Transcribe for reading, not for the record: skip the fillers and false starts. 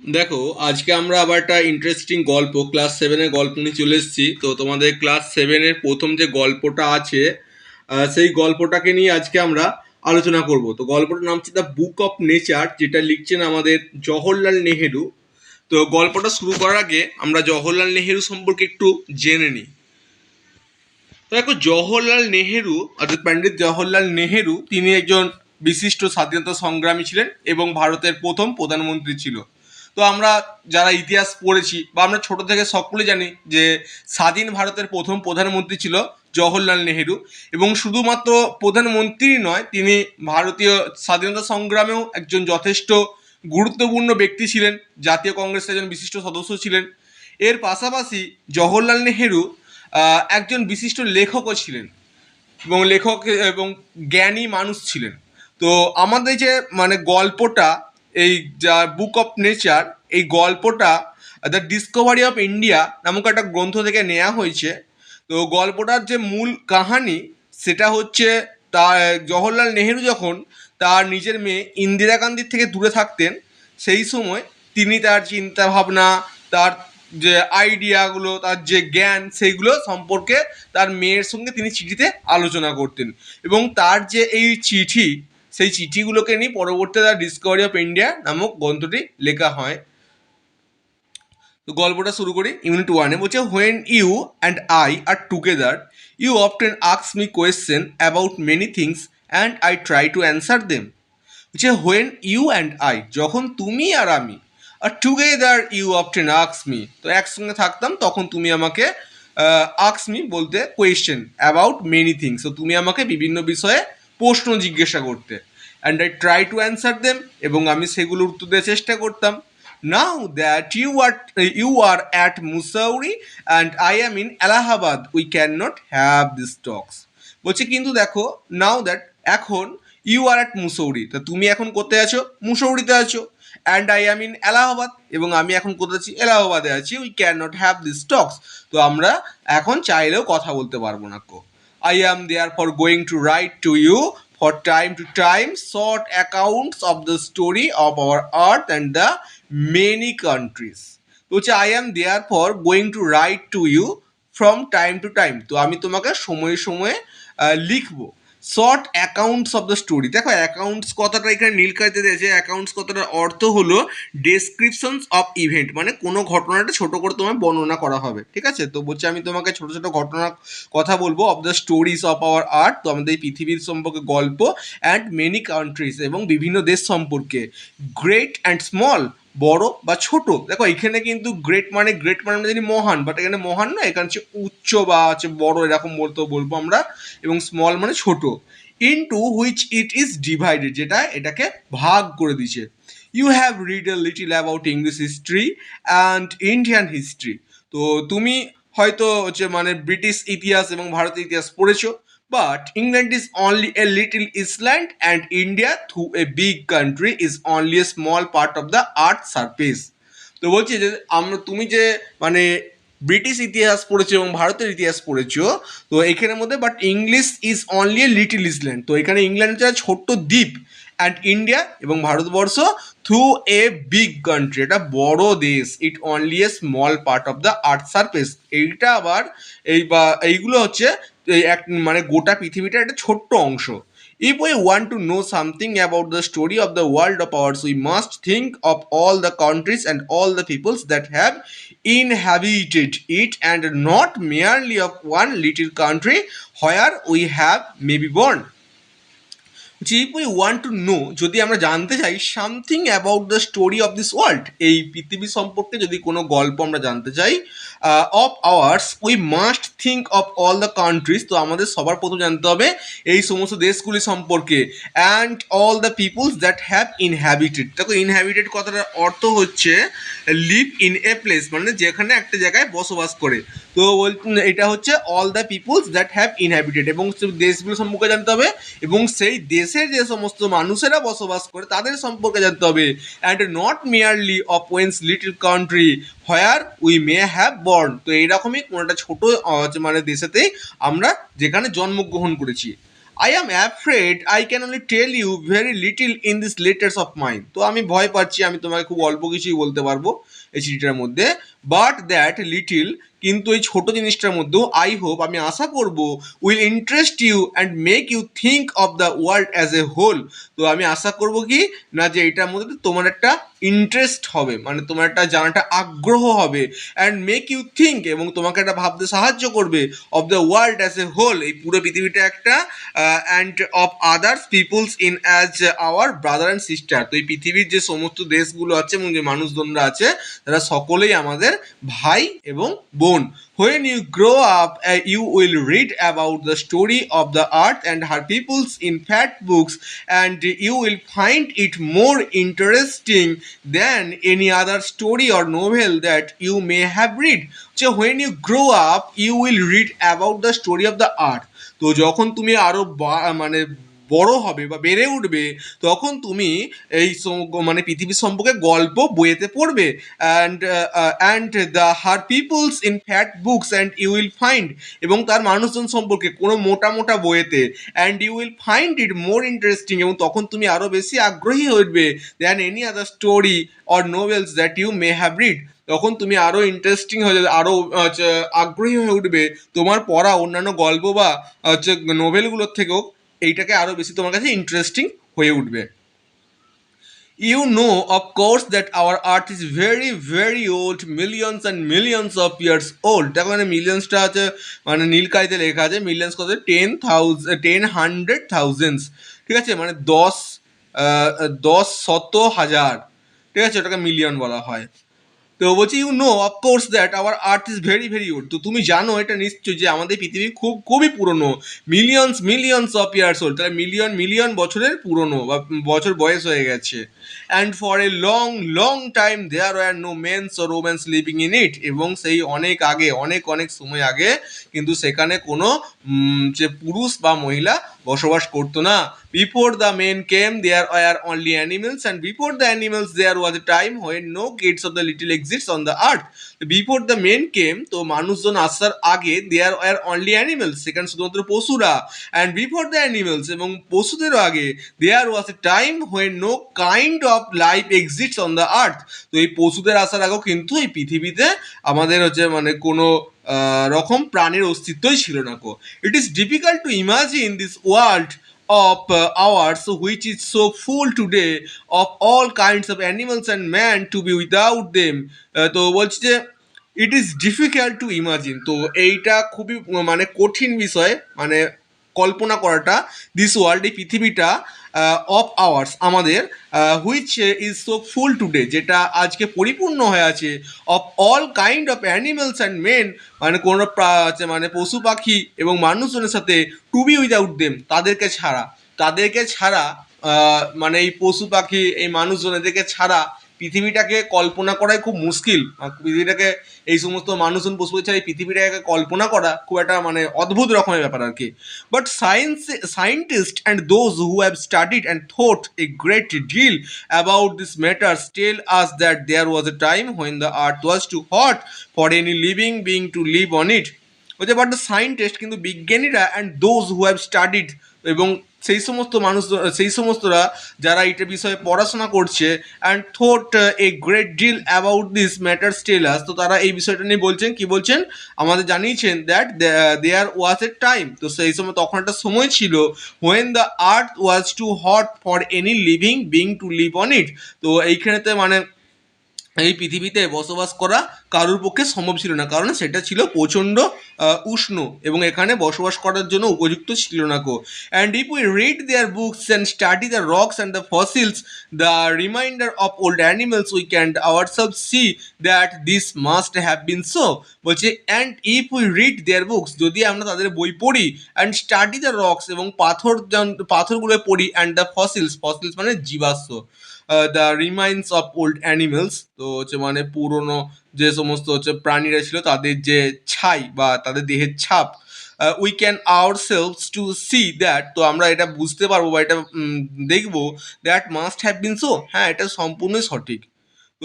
দেখো, আজকে আমরা আবার একটা ইন্টারেস্টিং গল্প ক্লাস সেভেনের গল্প নিয়ে চলে এসেছি। তো তোমাদের ক্লাস সেভেনের প্রথম যে গল্পটা আছে, সেই গল্পটাকে নিয়ে আজকে আমরা আলোচনা করব। তো গল্পটার নাম হচ্ছে দ্য বুক অফ নেচার, যেটা লিখছেন আমাদের জওহরলাল নেহেরু। তো গল্পটা শুরু করার আগে আমরা জওহরলাল নেহেরু সম্পর্কে একটু জেনে নিই। তো দেখো, জওহরলাল নেহেরু অর্থাৎ পণ্ডিত জওহরলাল নেহেরু তিনি একজন বিশিষ্ট স্বাধীনতা সংগ্রামী ছিলেন এবং ভারতের প্রথম প্রধানমন্ত্রী ছিল। তো আমরা যারা ইতিহাস পড়েছি বা আমরা ছোট থেকে সকলে জানি যে স্বাধীন ভারতের প্রথম প্রধানমন্ত্রী ছিল জওহরলাল নেহেরু। এবং শুধুমাত্র প্রধানমন্ত্রী নয়, তিনি ভারতীয় স্বাধীনতা সংগ্রামেও একজন যথেষ্ট গুরুত্বপূর্ণ ব্যক্তি ছিলেন। জাতীয় কংগ্রেসের একজন বিশিষ্ট সদস্য ছিলেন। এর পাশাপাশি জওহরলাল নেহেরু একজন বিশিষ্ট লেখকও ছিলেন এবং লেখক এবং জ্ঞানী মানুষ ছিলেন। তো আমাদের যে গল্পটা, এই যা বুক অফ নেচার, এই গল্পটা দ্য ডিসকভারি অফ ইন্ডিয়া নামক একটা গ্রন্থ থেকে নেওয়া হয়েছে। তো গল্পটার যে মূল কাহানি সেটা হচ্ছে, তার জওহরলাল নেহেরু যখন তার নিজের মেয়ে ইন্দিরা গান্ধীর থেকে দূরে থাকতেন, সেই সময় তিনি তার চিন্তা ভাবনা, তার যে আইডিয়াগুলো, তার যে জ্ঞান, সেইগুলো সম্পর্কে তার মেয়ের সঙ্গে তিনি চিঠিতে আলোচনা করতেন। এবং তার যে এই চিঠি, সেই চিঠিগুলোকে নিয়ে পরবর্তীতে তার ডিসকভারি অফ ইন্ডিয়া নামক গ্রন্থটি লেখা হয়। তো গল্পটা শুরু করি। ইউনিট ওয়ানে বলছে, when you and I are together you often ask me question about many things and I try to answer them. বলছে হোয়েন ইউ অ্যান্ড আই, যখন তুমি আর আমি, আর together you often ask me, তো একসঙ্গে থাকতাম তখন তুমি আমাকে আস্ক মি বলতে কোয়েশ্চেন অ্যাবাউট মেনি থিংস, তো তুমি আমাকে বিভিন্ন বিষয়ে প্রশ্ন জিজ্ঞাসা করতে। And I try to answer them, এবং আমি সেগুলোর উত্তর দেওয়ার চেষ্টা করতাম। Now that you are at Mussoorie and I am in Allahabad, we can not have this talks. বলছে কিন্তু দেখো, নাও দ্যাট, এখন, ইউ আর অ্যাট মুসৌরি, তা তুমি এখন কোথায় আছো? মুসৌরিতে আছো। And I am in Allahabad, এবং আমি এখন কোথায় আছি? এলাহাবাদে আছি। We can not have this talks, তো আমরা এখন চাইলেও কথা বলতে পারবো না কো। I am there for going to write to you for time to time short accounts of the story of our earth and the many countries. তো হচ্ছে I am there for going to write to you from time to time, তো আমি তোমাকে সময়ে সময়ে লিখবো। Short accounts of the story, দেখো accounts কথাটা এখানে নীলকালিতে দিয়েছে। অ্যাকাউন্টস কথাটার অর্থ হলো ডেসক্রিপশনস অফ ইভেন্ট, মানে কোনো ঘটনাটা ছোট করে তোমায় বর্ণনা করা হবে, ঠিক আছে? তো বলছে আমি তোমাকে ছোট ছোট ঘটনার কথা বলবো, of the stories of our art, তো আমাদের এই পৃথিবীর সম্পর্কে গল্প, অ্যান্ড মেনি কান্ট্রিজ, এবং বিভিন্ন দেশ সম্পর্কে, গ্রেট অ্যান্ড স্মল, বড় বা ছোট। দেখো এখানে কিন্তু গ্রেট মানে আমরা জানি মহান, বাট এখানে মহান না, এখানে হচ্ছে উচ্চ বা হচ্ছে বড়, এরকম বলবো আমরা। এবং স্মল মানে ছোট। Into which it is divided, যেটা এটাকে ভাগ করে দিয়েছে। You have read a little about English history and Indian history, তো তুমি হয়তো হচ্ছে ব্রিটিশ ইতিহাস এবং ভারতের ইতিহাস পড়েছো। But England is only a little Eastland and India through a big country is only a small part of the earth surface. তো বলছি যে তুমি যে মানে ব্রিটিশ ইতিহাস পড়েছো এবং ভারতের ইতিহাস পড়েছো, তো এখানের মধ্যে but English is only a little Eastland, তো এখানে ইংল্যান্ড হচ্ছে ছোট্ট দ্বীপ, অ্যান্ড ইন্ডিয়া এবং Bharatvarsha through a big country, এটা বড় দেশ, ইট only a small part of the earth surface, এইটা আবার এইগুলো হচ্ছে এক গোটা পৃথিবীটা একটা ছোট্ট অংশ। If we want to know something about the story of the world of ours, we must think of all the countries and all the peoples that have inhabited it, and not merely of one little country where we have maybe born. If we want to know, যদি আমরা জানতে চাই something about the story of this world, এই পৃথিবী সম্পর্কে যদি কোনো গল্প আমরা জানতে চাই of hours, we must think of all the countries, তো আমাদের সবার প্রথম জানতে হবে এই সমস্ত দেশগুলি সম্পর্কে, and all the peoples that have inhabited. দেখো ইনহ্যাবিটেড কথাটার অর্থ হচ্ছে লিভ ইন এ প্লেস, মানে যেখানে একটা জায়গায় বসবাস করে। তো এটা হচ্ছে all the peoples that have inhabited, এবং দেশগুলো সম্পর্কে জানতে হবে, এবং সেই দেশের যে সমস্ত মানুষেরা বসবাস করে তাদের সম্পর্কে জানতে হবে। And not merely of Weil's little country where we may have born, তো এইরকমই কোনো একটা ছোটো দেশেতেই আমরা যেখানে জন্মগ্রহণ করেছি। I am afraid I can only tell you very little in these letters of mine. তো আমি ভয় পাচ্ছি আমি তোমাকে খুব অল্প কিছুই বলতে পারবো এই চিঠিটার মধ্যে, বাট দ্যাট লিটিল, কিন্তু এই ছোট জিনিসটার মধ্যেও আই হোপ, আমি আশা করব, will interest you and make you think of the world as a whole. তো আমি আশা করব কি না যে এটার মধ্যে তোমার একটা ইন্টারেস্ট হবে, মানে তোমার একটা জানাটা আগ্রহ হবে, অ্যান্ড মেক ইউ থিঙ্ক, এবং তোমাকে একটা ভাবতে সাহায্য করবে, of the world as a whole, এই পুরো পৃথিবীটা একটা, and of others peoples in as our brother and sister. তো এই পৃথিবীর যে সমস্ত দেশগুলো আছে এবং যে মানুষজনরা আছে তারা সকলেই আমাদের ভাই এবং বোন। When you grow up, you will read about the story of the earth and her peoples in fat books, and you will find it more interesting than any other story or novel that you may have read. So when you grow up, you will read about the story of the earth. তো যখন তুমি আরো মানে বড় হবে বা বেড়ে উঠবে, তখন তুমি এই মানে পৃথিবী সম্পর্কে গল্প বইয়েতে পড়বে, and the her peoples in fat books and you will find, এবং তার মানুষজন সম্পর্কে কোনো মোটা মোটা বইয়েতে, and you will find it more interesting, এবং তখন তুমি আরও বেশি আগ্রহী হয়ে উঠবে, than any other story or novels that you may have read. তখন তুমি আরও ইন্টারেস্টিং হয়ে যাবে, আরও আগ্রহী হয়ে উঠবে তোমার পড়া অন্যান্য গল্প বা নোভেলগুলোর থেকেও, এইটাকে আরও বেশি তোমার কাছে ইন্টারেস্টিং হয়ে উঠবে। You know, of course, that our earth is very, very old, millions and millions of years old. দেখো মানে মিলিয়ন্সটা আছে, মানে নীলকালিতে লেখা আছে, মিলিয়ন্স কত, 10,000, ঠিক আছে, মানে 10 শত হাজার, ঠিক আছে, ওটাকে মিলিয়ন বলা হয়। তো বলছি you know of course that our earth is very very old. তো তুমি জানো এটা নিশ্চয়ই যে আমাদের পৃথিবী খুবই পুরনো, মিলিয়ন্স অফ ইয়ার্স ওল্ড, তাহলে মিলিয়ন বছরের পুরনো বা বছর বয়স হয়ে গেছে। And for a long long time there were no mens or womens living in it, এবং সেই অনেক আগে, অনেক সময় আগে কিন্তু সেখানে কোনো যে পুরুষ বা মহিলা বসবাস করতো না। Before the men came there were only animals, and before the animals there was a time when no kids of the little exists on the earth. Before the men came, তো মানুষজন আসার আগে, দেয়ার ওয়ার অনলি অ্যানিমেলস, সেখানে শুধুমাত্র পশুরা, and before the animals, এবং পশুদেরও আগে, there was a time when no kind of life exists on the earth. তো এই পশুদের আসার আগেও কিন্তু এই পৃথিবীতে আমাদের হচ্ছে মানে কোনো রকম প্রাণীর অস্তিত্বই ছিল না কো। It is difficult to imagine this world of ours which is so full today of all kinds of animals and man to be without them. তো বলছি যে ইট ইজ ডিফিকাল্ট টু ইমাজিন, তো এইটা খুবই মানে কঠিন বিষয়, মানে কল্পনা করাটা, দিস ওয়ার্ল্ড, এই পৃথিবীটা, অফ আওয়ার্স আমাদের, which is so full today, যেটা আজকে পরিপূর্ণ হয়ে আছে, of all kind of animals and men, মানে কোনো মানে পশু পাখি এবং মানুষজনের সাথে, টু বি উইদাউট দেম, তাদেরকে ছাড়া মানে এই পশু পাখি এই মানুষজন এদেরকে ছাড়া পৃথিবীটাকে কল্পনা করাই খুব মুশকিল। পৃথিবীটাকে এই সমস্ত মানুষজন পশু ছাড়া এই পৃথিবীটাকে কল্পনা করা খুব একটা মানে অদ্ভুত রকমের ব্যাপার আর কি। But scientist and those who have studied and thought a great deal about this matters tell us that there was a time when the earth was too hot for any living being to live on it. হচ্ছে but the scientist, কিন্তু বিজ্ঞানীরা, and those who have studied, এবং সেই সমস্ত মানুষ, সেই সমস্তরা যারা এইটা বিষয়ে পড়াশোনা করছে, and thought a great deal about this matters tell us, তো তারা এই বিষয়টা নিয়ে বলছেন, কি বলছেন, আমাদের জানিয়েছেন that there was a time, তো সেই সময় তখন একটা সময় ছিল, when the earth was too hot for any living being to live on it. তো এইখানেতে মানে এই পৃথিবীতে বসবাস করা কারোর পক্ষে সম্ভব ছিল না, কারণ সেটা ছিল প্রচণ্ড উষ্ণ এবং এখানে বসবাস করার জন্য উপযুক্ত ছিল না কো। And if we read their books and study the rocks and the fossils, the reminder of old animals, we can ourselves see that this must have been so. বলছে and if we read their books, যদি আমরা তাদের বই পড়ি, and study the rocks, এবং পাথরগুলো পড়ি, and the fossils মানে জীবাশ্ম, দ্য রিমাইন্স অফ ওল্ড অ্যানিমেলস, তো হচ্ছে মানে পুরনো যে সমস্ত হচ্ছে প্রাণীরা ছিল তাদের যে ছাই বা তাদের দেহের ছাপ, we can ourselves to see that, তো আমরা এটা বুঝতে পারবো বা এটা দেখবো, that must have been so, হ্যাঁ এটা সম্পূর্ণই সঠিক।